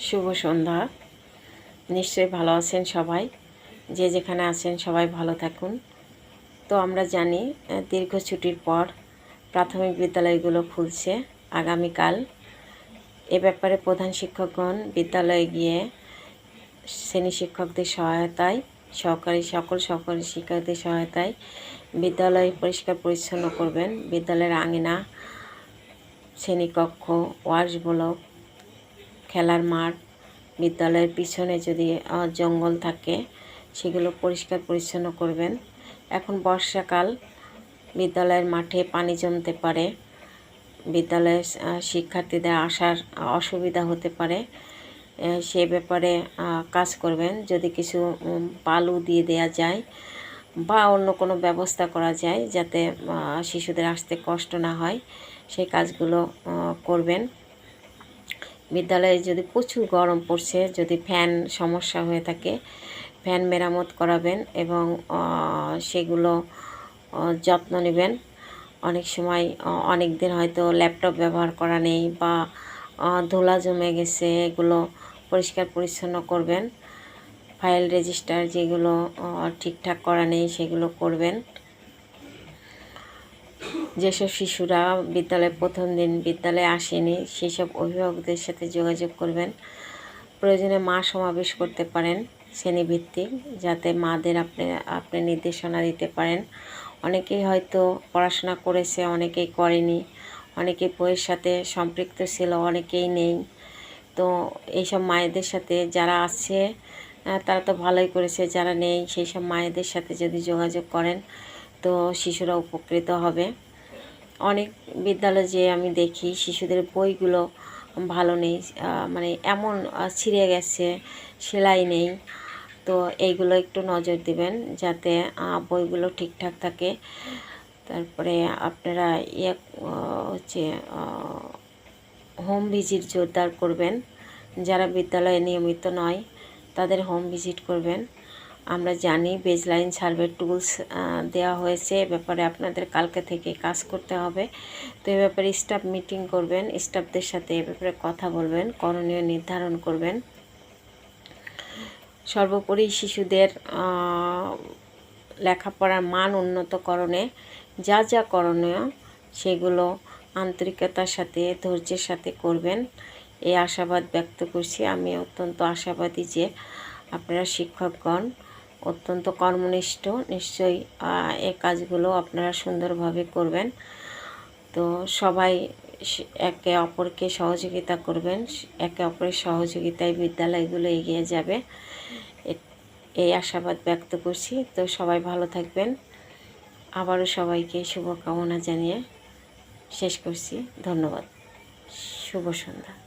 শুভ সন্ধ্যা। নিশ্চয়ই ভালো আছেন সবাই, যে যেখানে আছেন সবাই ভালো থাকুন। তো আমরা জানি দীর্ঘ ছুটির পর প্রাথমিক বিদ্যালয়গুলো খুলছে আগামীকাল। এ ব্যাপারে প্রধান শিক্ষকগণ বিদ্যালয়ে গিয়ে শ্রেণী শিক্ষকদের সহায়তায় সকল সহকারী শিক্ষকদের সহায়তায় বিদ্যালয় পরিষ্কার পরিচ্ছন্ন করবেন। বিদ্যালয়ের আঙিনা, শ্রেণীকক্ষ, ওয়াশ ব্লক, খেলার মাঠ, বিদ্যালয়ের পিছনে যদি জঙ্গল থাকে সেগুলো পরিষ্কার পরিচ্ছন্ন করবেন। এখন বর্ষাকাল, বিদ্যালয়ের মাঠে পানি জমতে পারে, বিদ্যালয়ের শিক্ষার্থীদের আসার অসুবিধা হতে পারে, সে ব্যাপারে কাজ করবেন। যদি কিছু বালু দিয়ে দেয়া যায় বা অন্য কোনো ব্যবস্থা করা যায় যাতে শিশুদের আসতে কষ্ট না হয়, সেই কাজগুলো করবেন। বিদ্যালয়ে যদি প্রচুর গরম পড়ছে, যদি ফ্যান সমস্যা হয়ে থাকে, ফ্যান মেরামত করাবেন এবং সেগুলো যত্ন নেবেন। অনেক সময় অনেক দিন হয়তো ল্যাপটপ ব্যবহার করা নেই বা ধুলা জমে গেছে, এগুলো পরিষ্কার পরিচ্ছন্ন করবেন। ফাইল রেজিস্টার যেগুলো ঠিকঠাক করা নেই সেগুলো করবেন। যেসব শিশুরা বিদ্যালয়ে প্রথম দিন বিদ্যালয়ে আসেনি সেসব অভিভাবকদের সাথে যোগাযোগ করবেন। প্রয়োজনে মা সমাবেশ করতে পারেন শ্রেণীভিত্তিক, যাতে মাদের আপনি নির্দেশনা দিতে পারেন। অনেকেই হয়তো পড়াশোনা করেছে, অনেকেই করেনি, অনেকেই বইয়ের সাথে সম্পৃক্ত ছিল, অনেকেই নেই। তো এইসব মায়েদের সাথে যারা আছে তারা তো ভালোই করেছে, যারা নেই সেই সব মায়েদের সাথে যদি যোগাযোগ করেন তো শিশুরা উপকৃত হবে। অনেক বিদ্যালয়ে যে আমি দেখি শিশুদের বইগুলো ভালো নেই, মানে এমন ছিঁড়ে গেছে, সেলাই নেই। তো এইগুলো একটু নজর দিবেন যাতে বইগুলো ঠিকঠাক থাকে। তারপরে আপনারা হচ্ছে হোম ভিজিট জোরদার করবেন। যারা বিদ্যালয়ে নিয়মিত নয় তাদের হোম ভিজিট করবেন। আমরা জানি বেজলাইন সার্ভে টুলস দেওয়া হয়েছে, এ ব্যাপারে আপনাদের কালকে থেকে কাজ করতে হবে। তো এ ব্যাপারে স্টাফ মিটিং করবেন, স্টাফদের সাথে এ ব্যাপারে কথা বলবেন, করণীয় নির্ধারণ করবেন। সর্বোপরি শিশুদের লেখাপড়ার মান উন্নতকরণে যা যা করণীয় সেগুলো আন্তরিকতার সাথে, ধৈর্যের সাথে করবেন, এই আশাবাদ ব্যক্ত করছি। আমি অত্যন্ত আশাবাদী যে আপনারা শিক্ষকগণ অত্যন্ত কর্মনিষ্ঠ, নিশ্চয়ই এই কাজগুলো আপনারা সুন্দরভাবে করবেন। তো সবাই একে অপরকে সহযোগিতা করবেন, একে অপরের সহযোগিতায় বিদ্যালয়গুলো এগিয়ে যাবে, এই আশাবাদ ব্যক্ত করছি। তো সবাই ভালো থাকবেন। আবারও সবাইকে শুভকামনা জানিয়ে শেষ করছি। ধন্যবাদ। শুভ সন্ধ্যা।